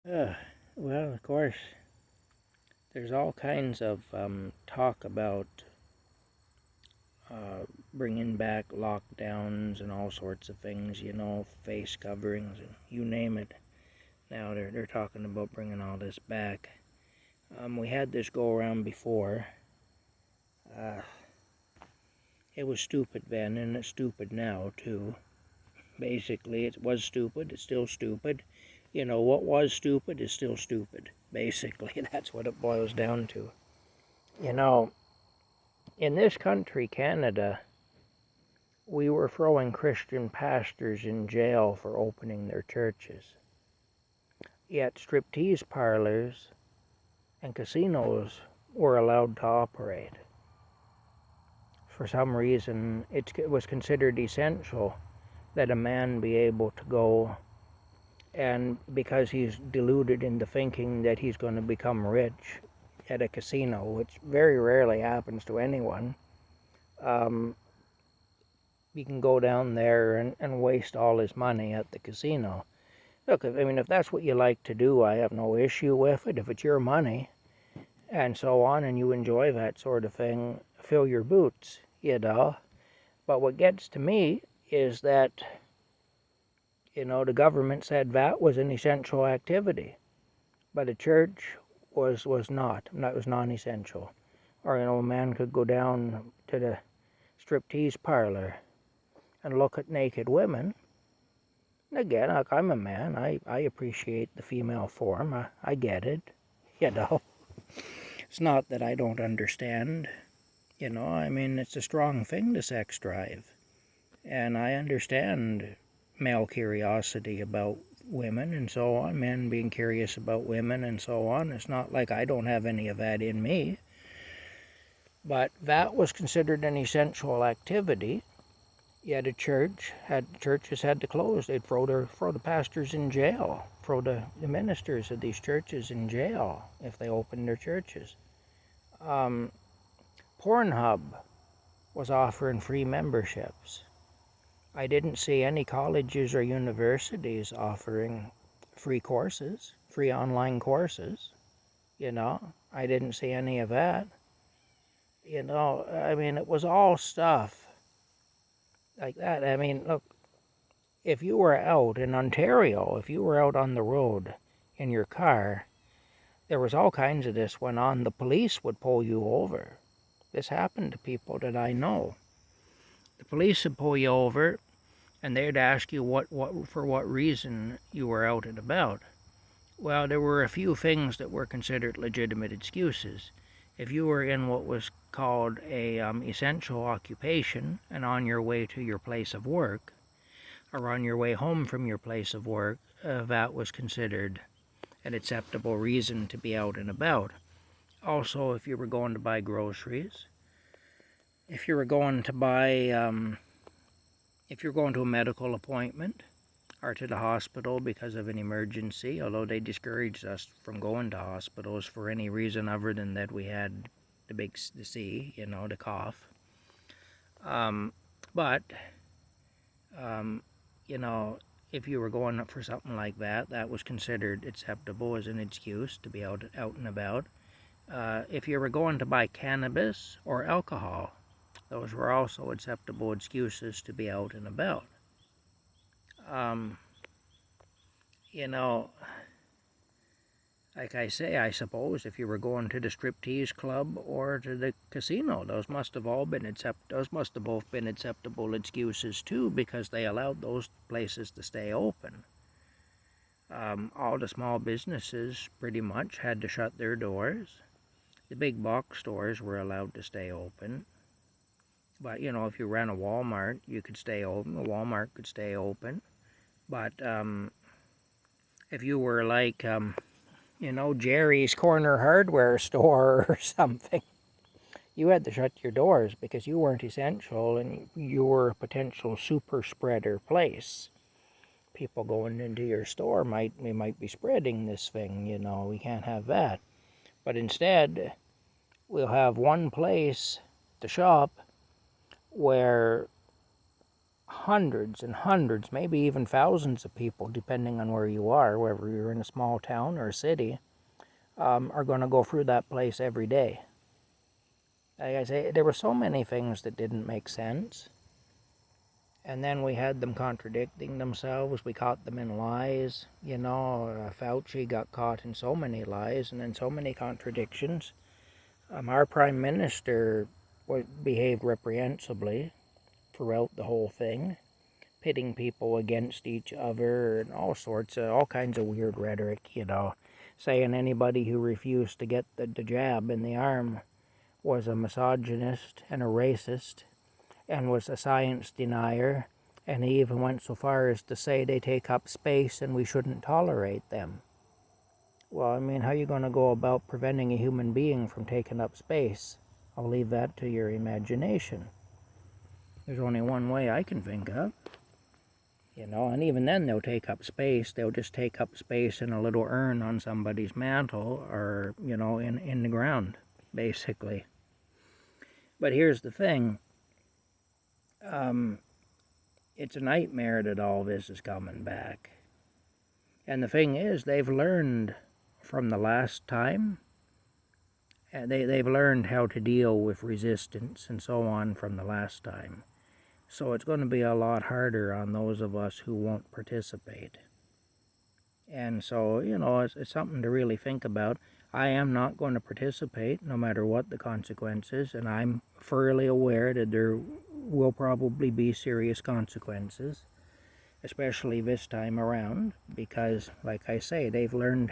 Uh, well, of course, there's all kinds of talk about bringing back lockdowns and all sorts of things, face coverings, and you name it. Now they're talking about bringing all this back. We had this go around before. Uh, it was stupid then, and it's stupid now, too. Basically, it was stupid, it's still stupid. What was stupid is still stupid. Basically, that's what it boils down to. You know, in this country, Canada, we were throwing Christian pastors in jail for opening their churches. Yet striptease parlors and casinos were allowed to operate. For some reason, it was considered essential that a man be able to go, and because he's deluded into thinking that he's going to become rich at a casino, which very rarely happens to anyone, he can go down there and waste all his money at the casino. Look, if that's what you like to do, I have no issue with it. If it's your money and so on, and you enjoy that sort of thing, fill your boots. But what gets to me is that, the government said that was an essential activity, but a church was not. That was non-essential. Or, a man could go down to the striptease parlor and look at naked women. Again, like, I'm a man. I appreciate the female form. I get it. It's not that I don't understand. It's a strong thing to sex drive. And I understand male curiosity about women and so on, men being curious about women and so on. It's not like I don't have any of that in me. But that was considered an essential activity. Yet churches had to close. They'd throw the pastors in jail, throw the ministers of these churches in jail if they opened their churches. Pornhub was offering free memberships. I didn't see any colleges or universities offering free courses, free online courses. I didn't see any of that. It was all stuff like that. Look, if you were out in Ontario, if you were out on the road in your car, there was all kinds of this went on. The police would pull you over. This happened to people that I know. The police would pull you over, and they'd ask you for what reason you were out and about. Well, there were a few things that were considered legitimate excuses. If you were in what was called a essential occupation and on your way to your place of work, or on your way home from your place of work, that was considered an acceptable reason to be out and about. Also, if you were going to buy groceries, if you were going to if you're going to a medical appointment or to the hospital because of an emergency, although they discouraged us from going to hospitals for any reason other than that we had the C, the cough. But if you were going up for something like that, that was considered acceptable as an excuse to be out and about. If you were going to buy cannabis or alcohol, those were also acceptable excuses to be out and about. You know, like I say, I suppose if you were going to the striptease club or to the casino, those must have both been acceptable excuses too, because they allowed those places to stay open. All the small businesses pretty much had to shut their doors. The big box stores were allowed to stay open. But, if you ran a Walmart, you could stay open. A Walmart could stay open. But if you were like, Jerry's Corner Hardware Store or something, you had to shut your doors because you weren't essential and you were a potential super spreader place. People going into your store might be spreading this thing, we can't have that. But instead, we'll have one place to shop where hundreds and hundreds, maybe even thousands of people, depending on where you are, whether you're in a small town or a city, are going to go through that place every day. Like I say, there were so many things that didn't make sense. And then we had them contradicting themselves. We caught them in lies. Fauci got caught in so many lies and then so many contradictions. Our prime minister behaved reprehensibly throughout the whole thing, pitting people against each other and all kinds of weird rhetoric, saying anybody who refused to get the jab in the arm was a misogynist and a racist and was a science denier, and he even went so far as to say they take up space and we shouldn't tolerate them. Well, I mean, how are you going to go about preventing a human being from taking up space? I'll leave that to your imagination. There's only one way I can think of. And even then they'll take up space. They'll just take up space in a little urn on somebody's mantle or, in the ground, basically. But here's the thing. It's a nightmare that all this is coming back. And the thing is, they've learned from the last time. They've learned how to deal with resistance and so on from the last time. So it's going to be a lot harder on those of us who won't participate. And so, it's something to really think about. I am not going to participate no matter what the consequences, and I'm thoroughly aware that there will probably be serious consequences, especially this time around, because, like I say, they've learned